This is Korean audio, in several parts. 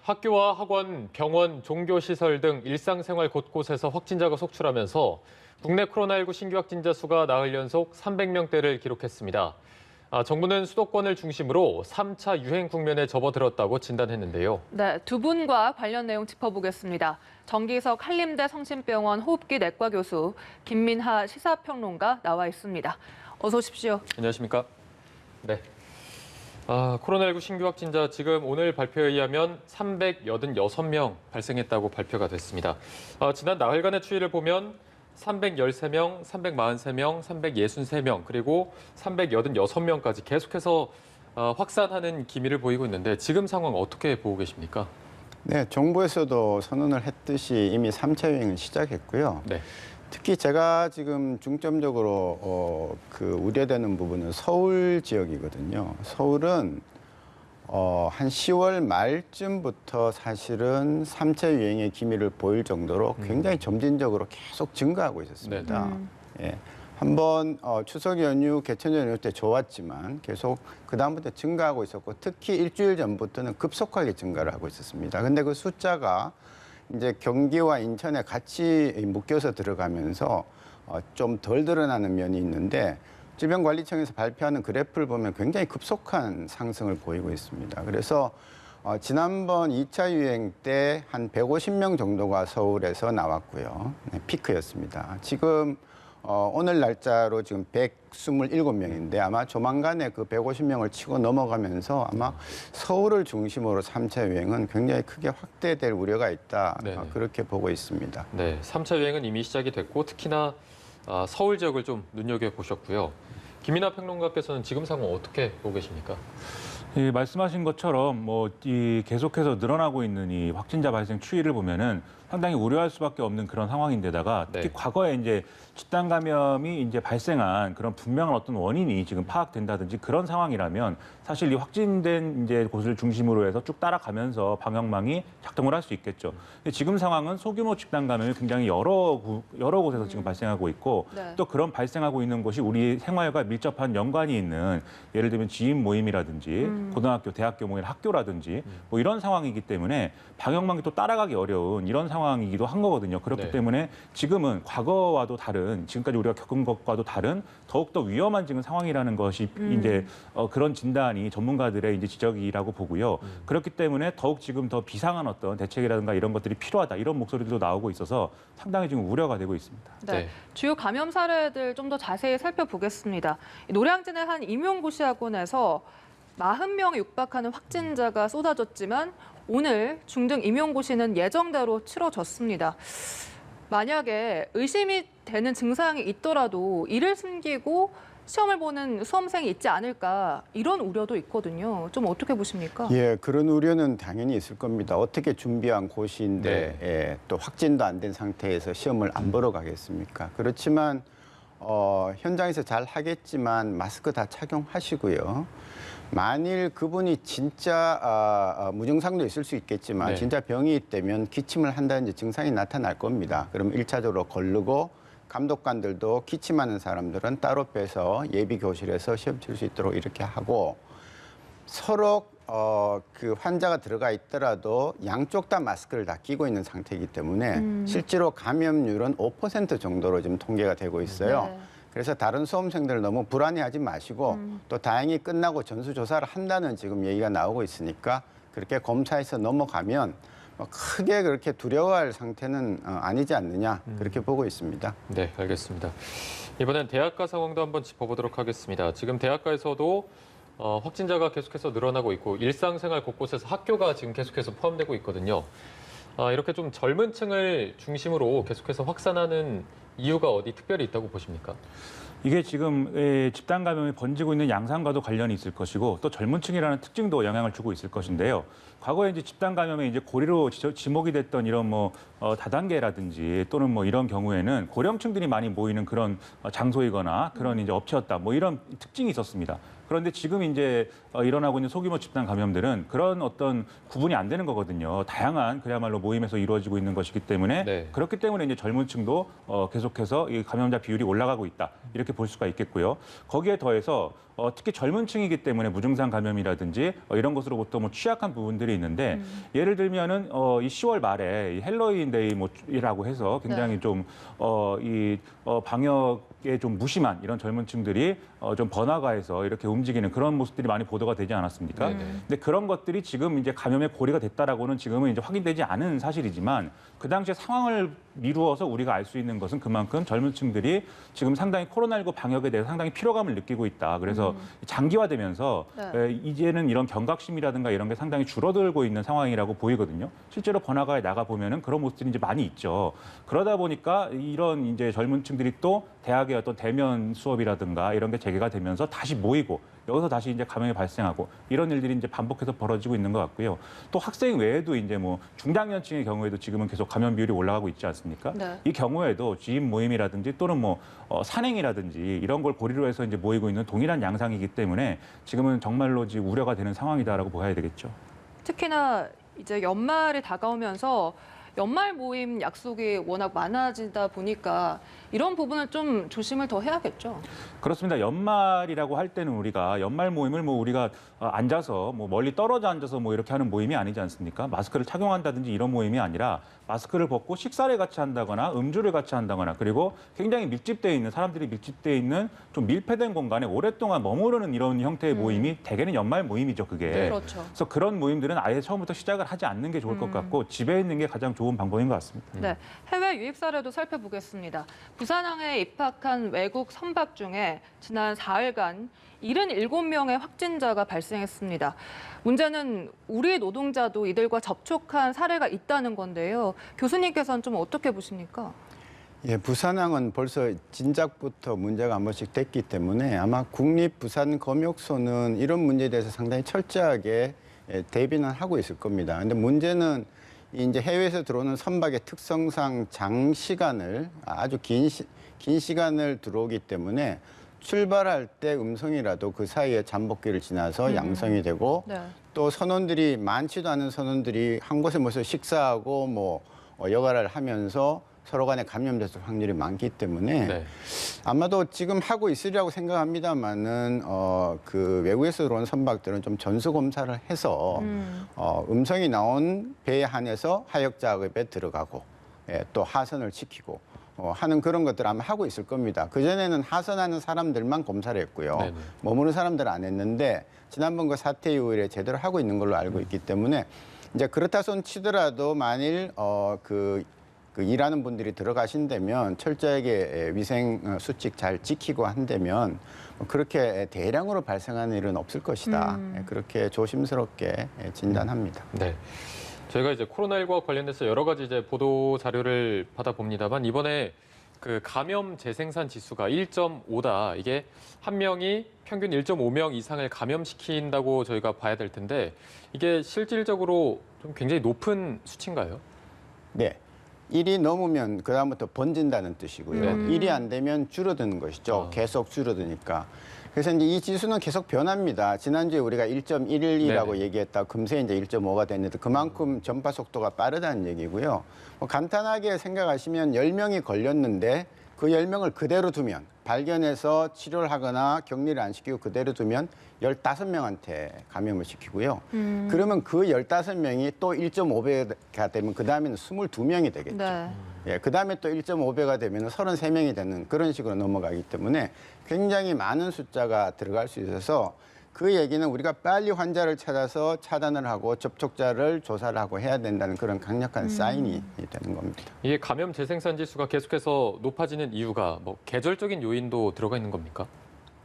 학교와 학원, 병원, 종교시설 등 일상생활 곳곳에서 확진자가 속출하면서 국내 코로나19 신규 확진자 수가 나흘 연속 300명대를 기록했습니다. 정부는 수도권을 중심으로 3차 유행 국면에 접어들었다고 진단했는데요. 네, 두 분과 관련 내용 짚어보겠습니다. 정기석 한림대 성심병원 호흡기 내과 교수, 김민하 시사평론가 나와 있습니다. 어서 오십시오. 안녕하십니까? 네. 코로나19 신규 확진자 지금 오늘 발표에 의하면 386명 발생했다고 발표가 됐습니다. 지난 나흘간의 추이를 보면 313명, 343명, 363명, 그리고 386명까지 계속해서 확산하는 기미를 보이고 있는데 지금 상황 어떻게 보고 계십니까? 네, 정부에서도 선언을 했듯이 이미 3차 유행은 시작했고요. 네. 특히 제가 지금 중점적으로 우려되는 부분은 서울 지역이거든요. 서울은 한 10월 말쯤부터 사실은 3차 유행의 기미를 보일 정도로 굉장히 점진적으로 계속 증가하고 있었습니다. 예. 한번 추석 연휴, 개천 연휴 때 좋았지만 계속 그다음부터 증가하고 있었고 특히 일주일 전부터는 급속하게 증가를 하고 있었습니다. 근데 그 숫자가 이제 경기와 인천에 같이 묶여서 들어가면서 좀 덜 드러나는 면이 있는데 질병관리청에서 발표하는 그래프를 보면 굉장히 급속한 상승을 보이고 있습니다. 그래서 지난번 2차 유행 때 한 150명 정도가 서울에서 나왔고요. 네, 피크였습니다. 지금 오늘 날짜로 지금 127명인데 아마 조만간에 그 150명을 치고 넘어가면서 아마 서울을 중심으로 3차 유행은 굉장히 크게 확대될 우려가 있다. 그렇게 보고 있습니다. 네, 3차 유행은 이미 시작이 됐고 특히나 서울 지역을 좀 눈여겨보셨고요. 김민하 평론가께서는 지금 상황 어떻게 보고 계십니까? 예, 말씀하신 것처럼 계속해서 늘어나고 있는 이 확진자 발생 추이를 보면은 상당히 우려할 수밖에 없는 그런 상황인데다가 특히 과거에 이제 집단 감염이 이제 발생한 그런 분명한 어떤 원인이 지금 파악된다든지 그런 상황이라면 사실 이 확진된 이제 곳을 중심으로 해서 쭉 따라가면서 방역망이 작동을 할 수 있겠죠. 근데 지금 상황은 소규모 집단 감염이 굉장히 여러 곳에서 지금 발생하고 있고 또 그런 발생하고 있는 곳이 우리 생활과 밀접한 연관이 있는 예를 들면 지인 모임이라든지 고등학교, 대학교 모임, 학교라든지 뭐 이런 상황이기 때문에 방역망이 또 따라가기 어려운 이런 상황이기도 한 거거든요. 그렇기 때문에 지금은 과거와도 다른 지금까지 우리가 겪은 것과도 다른 더욱더 위험한 지금 상황이라는 것이 이제 그런 진단이 전문가들의 이제 지적이라고 보고요. 그렇기 때문에 더욱 지금 더 비상한 어떤 대책이라든가 이런 것들이 필요하다 이런 목소리도 나오고 있어서 상당히 지금 우려가 되고 있습니다. 네. 주요 감염 사례들 좀 더 자세히 살펴보겠습니다. 노량진의 한 임용고시학원에서 40명에 육박하는 확진자가 쏟아졌지만 오늘 중등 임용고시는 예정대로 치러졌습니다. 만약에 의심이 되는 증상이 있더라도 이를 숨기고 시험을 보는 수험생이 있지 않을까 이런 우려도 있거든요. 좀 어떻게 보십니까? 예, 그런 우려는 당연히 있을 겁니다. 어떻게 준비한 고시인데 또 확진도 안 된 상태에서 시험을 안 보러 가겠습니까? 그렇지만 현장에서 잘 하겠지만 마스크 다 착용하시고요. 만일 그분이 진짜 무증상도 있을 수 있겠지만 진짜 병이 있다면 기침을 한다든지 증상이 나타날 겁니다. 그럼 1차적으로 거르고 감독관들도 기침하는 사람들은 따로 빼서 예비 교실에서 시험 칠 수 있도록 이렇게 하고 서로 그 환자가 들어가 있더라도 양쪽 다 마스크를 다 끼고 있는 상태이기 때문에 실제로 감염률은 5% 정도로 지금 통계가 되고 있어요. 그래서 다른 수험생들 너무 불안해하지 마시고 또 다행히 끝나고 전수조사를 한다는 지금 얘기가 나오고 있으니까 그렇게 검사해서 넘어가면 크게 그렇게 두려워할 상태는 아니지 않느냐 그렇게 보고 있습니다. 네, 알겠습니다. 이번엔 대학가 상황도 한번 짚어보도록 하겠습니다. 지금 대학가에서도 확진자가 계속해서 늘어나고 있고 일상생활 곳곳에서 학교가 지금 계속해서 포함되고 있거든요. 이렇게 좀 젊은 층을 중심으로 계속해서 확산하는 이유가 어디 특별히 있다고 보십니까? 이게 지금 집단 감염이 번지고 있는 양상과도 관련이 있을 것이고 또 젊은 층이라는 특징도 영향을 주고 있을 것인데요. 과거에 이제 집단 감염에 이제 고리로 지목이 됐던 이런 다단계라든지 또는 이런 경우에는 고령층들이 많이 모이는 그런 장소이거나 그런 이제 업체였다. 이런 특징이 있었습니다. 그런데 지금 이제 일어나고 있는 소규모 집단 감염들은 그런 어떤 구분이 안 되는 거거든요. 다양한 그야말로 모임에서 이루어지고 있는 것이기 때문에 네. 그렇기 때문에 이제 젊은 층도 계속해서 이 감염자 비율이 올라가고 있다. 이렇게 볼 수가 있겠고요. 거기에 더해서 특히 젊은 층이기 때문에 무증상 감염이라든지 이런 것으로부터 뭐 취약한 부분들이 있는데 예를 들면은 이 10월 말에 이 헬로윈 데이라고 해서 굉장히 네. 좀 방역에 좀 무심한 이런 젊은 층들이 좀 번화가에서 이렇게 움직이는 그런 모습들이 많이 보도가 되지 않았습니까? 근데 그런 것들이 지금 이제 감염의 고리가 됐다라고는 지금은 이제 확인되지 않은 사실이지만 그 당시에 상황을 미루어서 우리가 알 수 있는 것은 그만큼 젊은 층들이 지금 상당히 코로나19 방역에 대해서 상당히 피로감을 느끼고 있다. 그래서 장기화되면서 네. 이제는 이런 경각심이라든가 이런 게 상당히 줄어들고 있는 상황이라고 보이거든요. 실제로 번화가에 나가 보면은 그런 모습들이 이제 많이 있죠. 그러다 보니까 이런 이제 젊은 층들이 또 대학의 어떤 대면 수업이라든가 이런 게 재개가 되면서 다시 모이고 여기서 다시 이제 감염이 발생하고 이런 일들이 이제 반복해서 벌어지고 있는 것 같고요. 또 학생 외에도 이제 뭐 중장년층의 경우에도 지금은 계속 감염 비율이 올라가고 있지 않습니까? 네. 이 경우에도 지인 모임이라든지 또는 뭐 산행이라든지 이런 걸 고리로 해서 이제 모이고 있는 동일한 양상이기 때문에 지금은 정말로 지금 우려가 되는 상황이다라고 봐야 되겠죠. 특히나 이제 연말이 다가오면서 연말 모임 약속이 워낙 많아지다 보니까 이런 부분을 좀 조심을 더 해야겠죠. 그렇습니다. 연말이라고 할 때는 우리가 연말 모임을 뭐 우리가 앉아서 뭐 멀리 떨어져 앉아서 뭐 이렇게 하는 모임이 아니지 않습니까? 마스크를 착용한다든지 이런 모임이 아니라 마스크를 벗고 식사를 같이 한다거나 음주를 같이 한다거나 그리고 굉장히 밀집되어 있는 사람들이 밀집되어 있는 좀 밀폐된 공간에 오랫동안 머무르는 이런 형태의 모임이 대개는 연말 모임이죠, 그게. 네. 그렇죠. 그래서 그런 모임들은 아예 처음부터 시작을 하지 않는 게 좋을 것 같고 집에 있는 게 가장 좋은 방법인 것 같습니다. 네, 해외 유입 사례도 살펴보겠습니다. 부산항에 입학한 외국 선박 중에 지난 4일간 77명의 확진자가 발생했습니다. 문제는 우리 노동자도 이들과 접촉한 사례가 있다는 건데요. 교수님께서는 좀 어떻게 보십니까? 예, 부산항은 벌써 진작부터 문제가 한 번씩 됐기 때문에 아마 국립부산검역소는 이런 문제에 대해서 상당히 철저하게 대비는 하고 있을 겁니다. 근데 문제는 이제 해외에서 들어오는 선박의 특성상 장시간을 아주 긴 시간을 들어오기 때문에 출발할 때 음성이라도 그 사이에 잠복기를 지나서 양성이 되고 네. 또 선원들이 많지도 않은 선원들이 한 곳에 모여서 식사하고 뭐 여가를 하면서 서로 간에 감염될 확률이 많기 때문에 네. 아마도 지금 하고 있으리라고 생각합니다만은 그 외국에서 들어온 선박들은 좀 전수 검사를 해서 음성이 나온 배에 한해서 하역 작업에 들어가고 또 하선을 지키고 하는 그런 것들 아마 하고 있을 겁니다. 그전에는 하선하는 사람들만 검사를 했고요. 네네. 머무는 사람들은 안 했는데 지난번 그 사태 이후에 제대로 하고 있는 걸로 알고 있기 때문에 이제 그렇다 손 치더라도 만일 그 일하는 분들이 들어가신다면 철저하게 위생 수칙 잘 지키고 한다면 그렇게 대량으로 발생하는 일은 없을 것이다. 그렇게 조심스럽게 진단합니다. 네. 저희가 이제 코로나19와 관련해서 여러 가지 이제 보도 자료를 받아봅니다만 이번에 그 감염 재생산 지수가 1.5다. 이게 한 명이 평균 1.5명 이상을 감염시킨다고 저희가 봐야 될 텐데 이게 실질적으로 좀 굉장히 높은 수치인가요? 네. 1이 넘으면 그다음부터 번진다는 뜻이고요. 1이 안 되면 줄어드는 것이죠. 계속 줄어드니까. 그래서 이제 이 지수는 계속 변합니다. 지난주에 우리가 1.11이라고 네네. 얘기했다. 금세 이제 1.5가 됐는데 그만큼 전파 속도가 빠르다는 얘기고요. 뭐 간단하게 생각하시면 10명이 걸렸는데 그 10명을 그대로 두면 발견해서 치료를 하거나 격리를 안 시키고 그대로 두면 15명한테 감염을 시키고요. 그러면 그 15명이 또 1.5배가 되면 그 다음에는 22명이 되겠죠. 네. 예, 그 다음에 또 1.5배가 되면 33명이 되는 그런 식으로 넘어가기 때문에 굉장히 많은 숫자가 들어갈 수 있어서 그 얘기는 우리가 빨리 환자를 찾아서 차단을 하고 접촉자를 조사를 하고 해야 된다는 그런 강력한 사인이 되는 겁니다. 이게 감염 재생산 지수가 계속해서 높아지는 이유가 뭐 계절적인 요인도 들어가 있는 겁니까?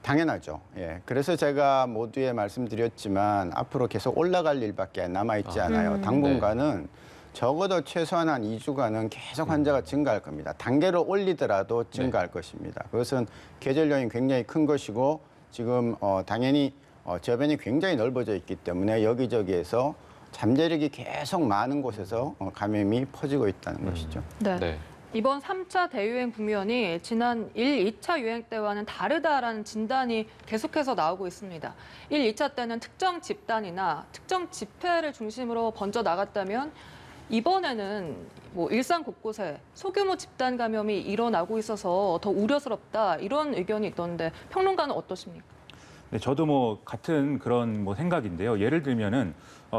당연하죠. 예. 그래서 제가 모두에 말씀드렸지만 앞으로 계속 올라갈 일밖에 남아있지 않아요. 당분간은 적어도 최소한 한 2주간은 계속 환자가 증가할 겁니다. 단계로 올리더라도 증가할 것입니다. 그것은 계절 요인 굉장히 큰 것이고 지금 당연히 저변이 굉장히 넓어져 있기 때문에 여기저기에서 잠재력이 계속 많은 곳에서 감염이 퍼지고 있다는 것이죠. 네. 네. 이번 3차 대유행 국면이 지난 1, 2차 유행 때와는 다르다라는 진단이 계속해서 나오고 있습니다. 1, 2차 때는 특정 집단이나 특정 집회를 중심으로 번져 나갔다면 이번에는 뭐 일상 곳곳에 소규모 집단 감염이 일어나고 있어서 더 우려스럽다 이런 의견이 있던데 평론가는 어떠십니까? 네, 저도 뭐 같은 그런 뭐 생각인데요. 예를 들면은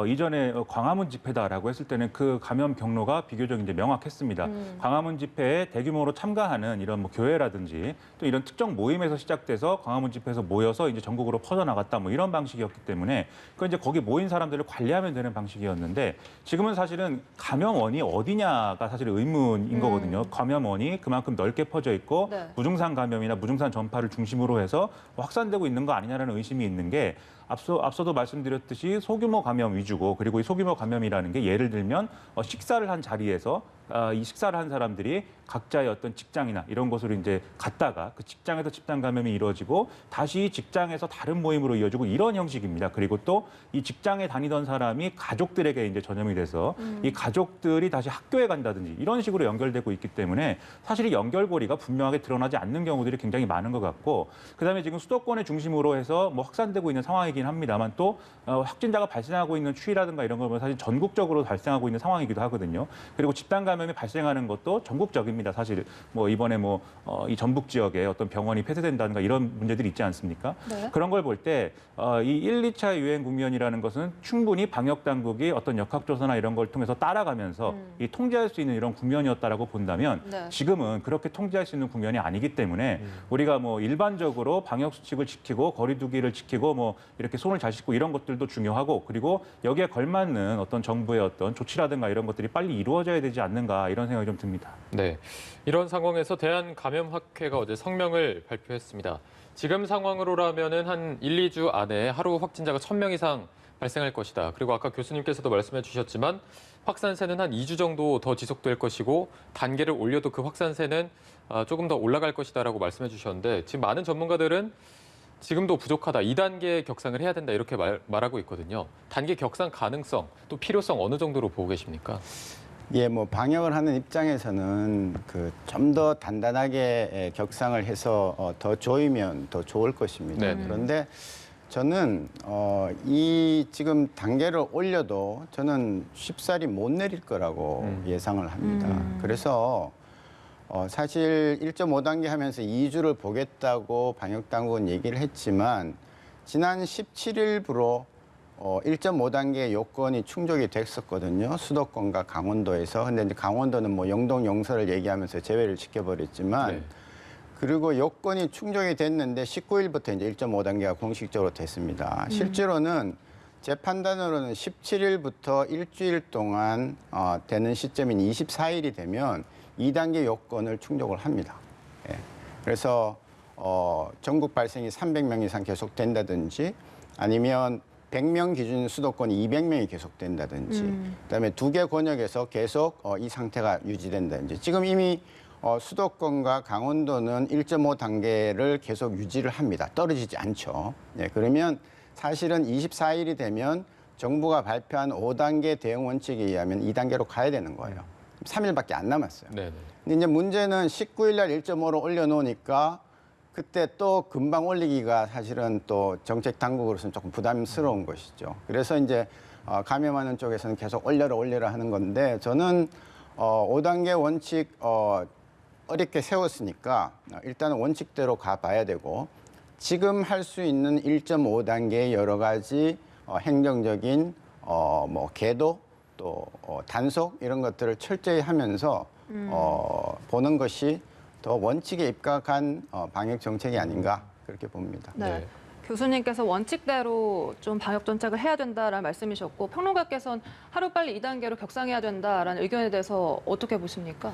이전에 광화문 집회다라고 했을 때는 그 감염 경로가 비교적 이제 명확했습니다. 광화문 집회에 대규모로 참가하는 이런 뭐 교회라든지 또 이런 특정 모임에서 시작돼서 광화문 집회에서 모여서 이제 전국으로 퍼져나갔다 뭐 이런 방식이었기 때문에 그 이제 거기 모인 사람들을 관리하면 되는 방식이었는데 지금은 사실은 감염원이 어디냐가 사실 의문인 거거든요. 감염원이 그만큼 넓게 퍼져 있고 네. 무증상 감염이나 무증상 전파를 중심으로 해서 확산되고 있는 거 아니냐라는 의심이 있는 게 앞서도 말씀드렸듯이 소규모 감염 위주고 그리고 이 소규모 감염이라는 게 예를 들면 식사를 한 자리에서 이 식사를 한 사람들이 각자의 어떤 직장이나 이런 곳으로 이제 갔다가 그 직장에서 집단 감염이 이루어지고 다시 직장에서 다른 모임으로 이어지고 이런 형식입니다. 그리고 또 이 직장에 다니던 사람이 가족들에게 이제 전염이 돼서 이 가족들이 다시 학교에 간다든지 이런 식으로 연결되고 있기 때문에 사실 이 연결고리가 분명하게 드러나지 않는 경우들이 굉장히 많은 것 같고 그다음에 지금 수도권을 중심으로 해서 뭐 확산되고 있는 상황이긴 합니다만 또 확진자가 발생하고 있는 추이라든가 이런 걸 보면 사실 전국적으로 발생하고 있는 상황이기도 하거든요. 그리고 집단 감염이 발생하는 것도 전국적입니다. 사실 뭐 이번에 뭐 이 전북 지역에 어떤 병원이 폐쇄된다든가 이런 문제들이 있지 않습니까? 네. 그런 걸 볼 때 이 1, 2차 유행 국면이라는 것은 충분히 방역 당국이 어떤 역학조사나 이런 걸 통해서 따라가면서 이 통제할 수 있는 이런 국면이었다라고 본다면 네. 지금은 그렇게 통제할 수 있는 국면이 아니기 때문에 우리가 뭐 일반적으로 방역 수칙을 지키고 거리 두기를 지키고 뭐 이렇게 손을 잘 씻고 이런 것들도 중요하고 그리고 여기에 걸맞는 어떤 정부의 어떤 조치라든가 이런 것들이 빨리 이루어져야 되지 않는가 이런 생각이 좀 듭니다. 네, 이런 상황에서 대한감염학회가 어제 성명을 발표했습니다. 지금 상황으로라면은 한 1, 2주 안에 하루 확진자가 1,000명 이상 발생할 것이다. 그리고 아까 교수님께서도 말씀해 주셨지만 확산세는 한 2주 정도 더 지속될 것이고 단계를 올려도 그 확산세는 조금 더 올라갈 것이다라고 말씀해 주셨는데 지금 많은 전문가들은 지금도 부족하다. 2단계 격상을 해야 된다. 이렇게 말하고 있거든요. 단계 격상 가능성, 또 필요성 어느 정도로 보고 계십니까? 예, 뭐 방역을 하는 입장에서는 그 좀 더 단단하게 격상을 해서 더 조이면 더 좋을 것입니다. 네네. 그런데 저는 이 지금 단계를 올려도 저는 쉽사리 못 내릴 거라고 예상을 합니다. 그래서 사실 1.5단계 하면서 2주를 보겠다고 방역당국은 얘기를 했지만 지난 17일부로 1.5단계 요건이 충족이 됐었거든요. 수도권과 강원도에서. 근데 이제 강원도는 뭐 영동, 영서를 얘기하면서 제외를 시켜버렸지만 네. 그리고 요건이 충족이 됐는데 19일부터 이제 1.5단계가 공식적으로 됐습니다. 실제로는 제 판단으로는 17일부터 일주일 동안 되는 시점인 24일이 되면 2단계 요건을 충족을 합니다. 예. 그래서 전국 발생이 300명 이상 계속된다든지 아니면 100명 기준 수도권이 200명이 계속된다든지 그다음에 2개 권역에서 계속 이 상태가 유지된다든지 지금 이미 수도권과 강원도는 1.5단계를 계속 유지를 합니다. 떨어지지 않죠. 예, 그러면 사실은 24일이 되면 정부가 발표한 5단계 대응 원칙에 의하면 2단계로 가야 되는 거예요. 3일밖에 안 남았어요. 네네. 근데 이제 문제는 19일 날 1.5로 올려놓으니까 그때 또 금방 올리기가 사실은 또 정책 당국으로서는 조금 부담스러운 것이죠. 그래서 이제 감염하는 쪽에서는 계속 올려라 하는 건데 저는 5단계 원칙 어렵게 세웠으니까 일단은 원칙대로 가봐야 되고 지금 할 수 있는 1.5단계의 여러 가지 행정적인 뭐 계도 또 단속 이런 것들을 철저히 하면서 보는 것이 더 원칙에 입각한 방역 정책이 아닌가 그렇게 봅니다. 네. 네. 교수님께서 원칙대로 좀 방역 정책을 해야 된다라는 말씀이셨고 평론가께서는 하루빨리 2단계로 격상해야 된다라는 의견에 대해서 어떻게 보십니까?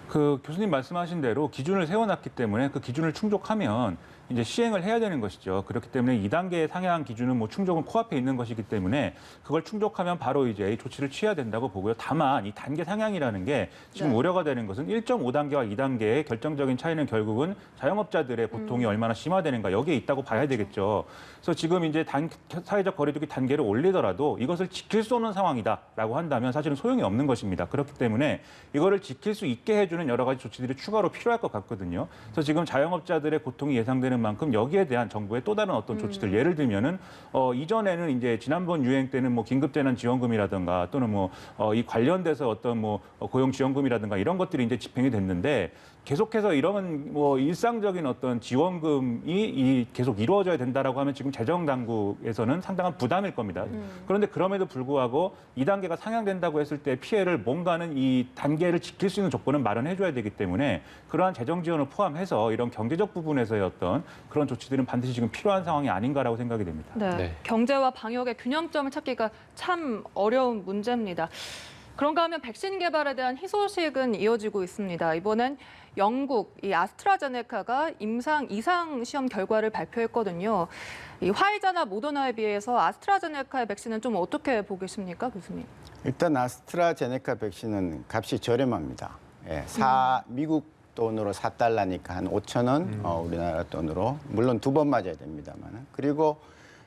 그 교수님 말씀하신 대로 기준을 세워놨기 때문에 그 기준을 충족하면 이제 시행을 해야 되는 것이죠. 그렇기 때문에 2단계 상향 기준은 뭐 충족은 코앞에 있는 것이기 때문에 그걸 충족하면 바로 이제 조치를 취해야 된다고 보고요. 다만 이 단계 상향이라는 게 지금 네. 우려가 되는 것은 1.5단계와 2단계의 결정적인 차이는 결국은 자영업자들의 고통이 얼마나 심화되는가 여기에 있다고 봐야 되겠죠. 그래서 지금 이제 사회적 거리두기 단계를 올리더라도 이것을 지킬 수 없는 상황이다라고 한다면 사실은 소용이 없는 것입니다. 그렇기 때문에 이거를 지킬 수 있게 해주는 여러 가지 조치들이 추가로 필요할 것 같거든요. 그래서 지금 자영업자들의 고통이 예상되는 만큼 여기에 대한 정부의 또 다른 어떤 조치들 예를 들면은 이전에는 이제 지난번 유행 때는 뭐 긴급재난지원금이라든가 또는 뭐 이 관련돼서 어떤 뭐 고용지원금이라든가 이런 것들이 이제 집행이 됐는데 계속해서 이런 뭐 일상적인 어떤 지원금이 계속 이루어져야 된다라고 하면 지금 재정 당국에서는 상당한 부담일 겁니다. 그런데 그럼에도 불구하고 2단계가 상향된다고 했을 때 피해를 뭔가는 이 단계를 지킬 수 있는 조건은 마련해 줘야 되기 때문에 그러한 재정 지원을 포함해서 이런 경제적 부분에서의 어떤 그런 조치들은 반드시 지금 필요한 상황이 아닌가라고 생각이 됩니다. 네. 네. 경제와 방역의 균형점을 찾기가 참 어려운 문제입니다. 그런가 하면 백신 개발에 대한 희소식은 이어지고 있습니다. 이번엔 영국 이 아스트라제네카가 임상 이상 시험 결과를 발표했거든요. 이 화이자나 모더나에 비해서 아스트라제네카의 백신은 좀 어떻게 보겠습니까, 교수님? 일단 아스트라제네카 백신은 값이 저렴합니다. 예, 미국 돈으로 4달러니까 한 5,000원, 우리나라 돈으로 물론 2번 맞아야 됩니다만. 그리고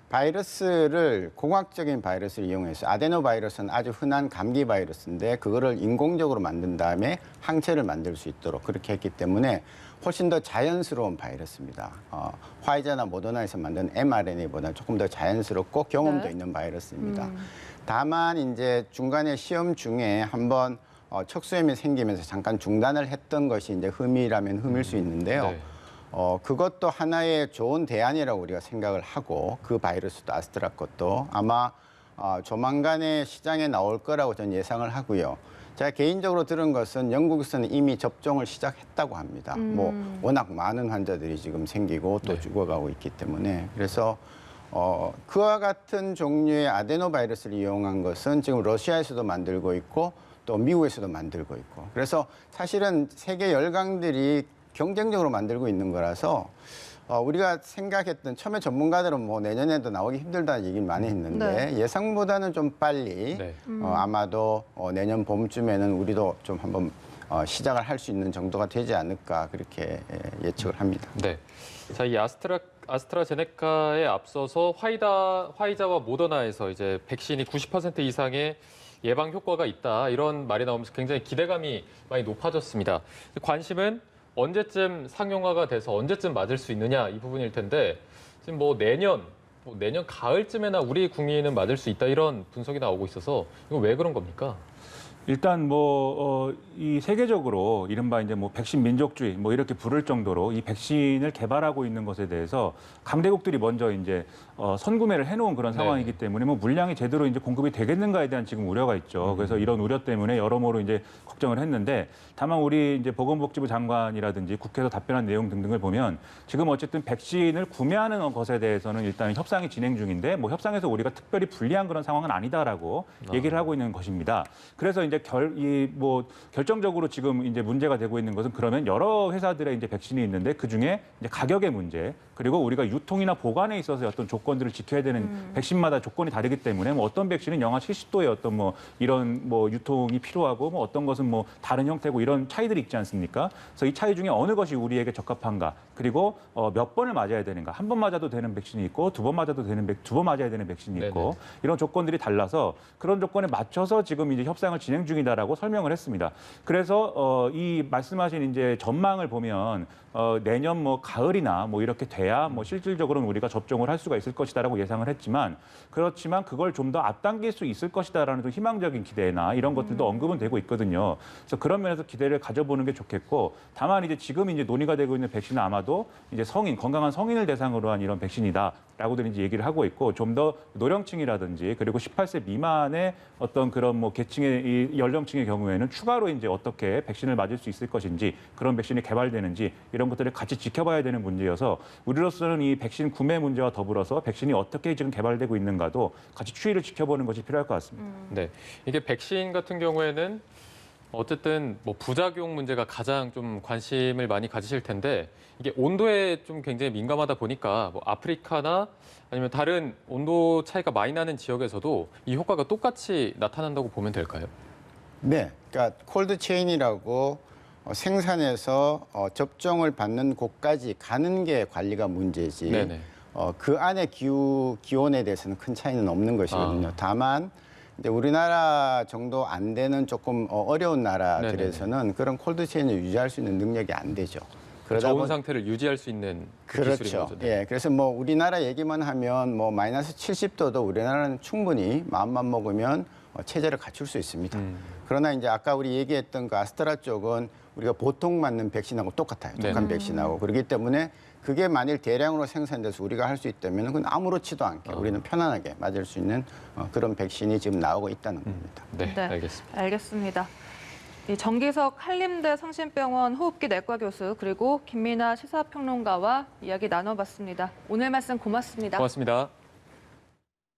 바이러스를 공학적인 바이러스를 이용해서 아데노 바이러스는 아주 흔한 감기 바이러스인데 그거를 인공적으로 만든 다음에 항체를 만들 수 있도록 그렇게 했기 때문에 훨씬 더 자연스러운 바이러스입니다. 화이자나 모더나에서 만든 mRNA보다 조금 더 자연스럽고 경험도 네. 있는 바이러스입니다. 다만 이제 중간에 시험 중에 한번 척수염이 생기면서 잠깐 중단을 했던 것이 이제 흠이라면 흠일 수 있는데요. 네. 그것도 하나의 좋은 대안이라고 우리가 생각을 하고 그 바이러스도 아스트라 것도 아마 조만간에 시장에 나올 거라고 저는 예상을 하고요. 제가 개인적으로 들은 것은 영국에서는 이미 접종을 시작했다고 합니다. 뭐 워낙 많은 환자들이 지금 생기고 또 네. 죽어가고 있기 때문에 그래서 그와 같은 종류의 아데노 바이러스를 이용한 것은 지금 러시아에서도 만들고 있고 또 미국에서도 만들고 있고 그래서 사실은 세계 열강들이 경쟁적으로 만들고 있는 거라서 우리가 생각했던 처음에 전문가들은 뭐 내년에도 나오기 힘들다는 얘기를 많이 했는데 네. 예상보다는 좀 빨리 네. 아마도 내년 봄쯤에는 우리도 좀 한번 시작을 할 수 있는 정도가 되지 않을까 그렇게 예측을 합니다. 네. 자, 이 아스트라제네카에 앞서서 화이자와 모더나에서 이제 백신이 90% 이상의 예방 효과가 있다 이런 말이 나오면서 굉장히 기대감이 많이 높아졌습니다. 관심은 언제쯤 상용화가 돼서 언제쯤 맞을 수 있느냐 이 부분일 텐데 지금 뭐 내년 가을쯤에나 우리 국민은 맞을 수 있다 이런 분석이 나오고 있어서 이거 왜 그런 겁니까? 일단 이 세계적으로 이른바 이제 뭐 백신 민족주의 뭐 이렇게 부를 정도로 이 백신을 개발하고 있는 것에 대해서 강대국들이 먼저 이제 선구매를 해놓은 그런 상황이기 때문에 뭐 물량이 제대로 이제 공급이 되겠는가에 대한 지금 우려가 있죠. 그래서 이런 우려 때문에 여러모로 이제 걱정을 했는데 다만 우리 이제 보건복지부 장관이라든지 국회에서 답변한 내용 등등을 보면 지금 어쨌든 백신을 구매하는 것에 대해서는 일단 협상이 진행 중인데 뭐 협상에서 우리가 특별히 불리한 그런 상황은 아니다라고 얘기를 하고 있는 것입니다. 그래서 이제 결정적으로 지금 이제 문제가 되고 있는 것은 그러면 여러 회사들의 이제 백신이 있는데 그 중에 이제 가격의 문제 그리고 우리가 유통이나 보관에 있어서 어떤 조건들을 지켜야 되는 백신마다 조건이 다르기 때문에 뭐 어떤 백신은 영하 70도의 어떤 뭐 이런 뭐 유통이 필요하고 뭐 어떤 것은 뭐 다른 형태고 이런 차이들이 있지 않습니까? 그래서 이 차이 중에 어느 것이 우리에게 적합한가 그리고 몇 번을 맞아야 되는가 한 번 맞아도 되는 백신이 있고 두 번 맞아도 되는 두 번 맞아야 되는 백신이 있고 네네. 이런 조건들이 달라서 그런 조건에 맞춰서 지금 이제 협상을 진행 중이다라고 설명을 했습니다. 그래서 이 말씀하신 이제 전망을 보면 내년 뭐 가을이나 뭐 이렇게 돼야 뭐 실질적으로는 우리가 접종을 할 수가 있을 것이다라고 예상을 했지만 그렇지만 그걸 좀 더 앞당길 수 있을 것이다라는 좀 희망적인 기대나 이런 것들도 언급은 되고 있거든요. 그래서 그런 면에서 기대를 가져보는 게 좋겠고 다만 이제 지금 이제 논의가 되고 있는 백신은 아마도 이제 건강한 성인을 대상으로 한 이런 백신이다라고들 이제 얘기를 하고 있고 좀 더 노령층이라든지 그리고 18세 미만의 어떤 그런 뭐 계층의 이 연령층의 경우에는 추가로 이제 어떻게 백신을 맞을 수 있을 것인지 그런 백신이 개발되는지 이런 것들을 같이 지켜봐야 되는 문제여서 우리로서는 이 백신 구매 문제와 더불어서 백신이 어떻게 지금 개발되고 있는가도 같이 추이를 지켜보는 것이 필요할 것 같습니다. 네. 이게 백신 같은 경우에는 어쨌든 뭐 부작용 문제가 가장 좀 관심을 많이 가지실 텐데 이게 온도에 좀 굉장히 민감하다 보니까 뭐 아프리카나 아니면 다른 온도 차이가 많이 나는 지역에서도 이 효과가 똑같이 나타난다고 보면 될까요? 네, 그러니까 콜드 체인이라고 생산해서 접종을 받는 곳까지 가는 게 관리가 문제지. 네네. 그 안에 기온에 대해서는 큰 차이는 없는 것이거든요. 아. 다만 이제 우리나라 정도 안 되는 조금 어려운 나라들에서는 그런 콜드 체인을 유지할 수 있는 능력이 안 되죠. 저온 상태를 유지할 수 있는 그 기술인 그렇죠. 거죠. 네. 예, 그래서 뭐 우리나라 얘기만 하면 뭐 마이너스 70도도 우리나라는 충분히 마음만 먹으면 체제를 갖출 수 있습니다. 그러나 이제 아까 우리 얘기했던 그 아스트라 쪽은 우리가 보통 맞는 백신하고 똑같아요. 독감 백신하고. 그렇기 때문에 그게 만일 대량으로 생산돼서 우리가 할 수 있다면 그건 아무렇지도 않게 우리는 편안하게 맞을 수 있는 그런 백신이 지금 나오고 있다는 겁니다. 네, 네. 알겠습니다. 알겠습니다. 이 정기석 한림대 성심병원 호흡기 내과 교수 그리고 김민아 시사평론가와 이야기 나눠봤습니다. 오늘 말씀 고맙습니다. 고맙습니다.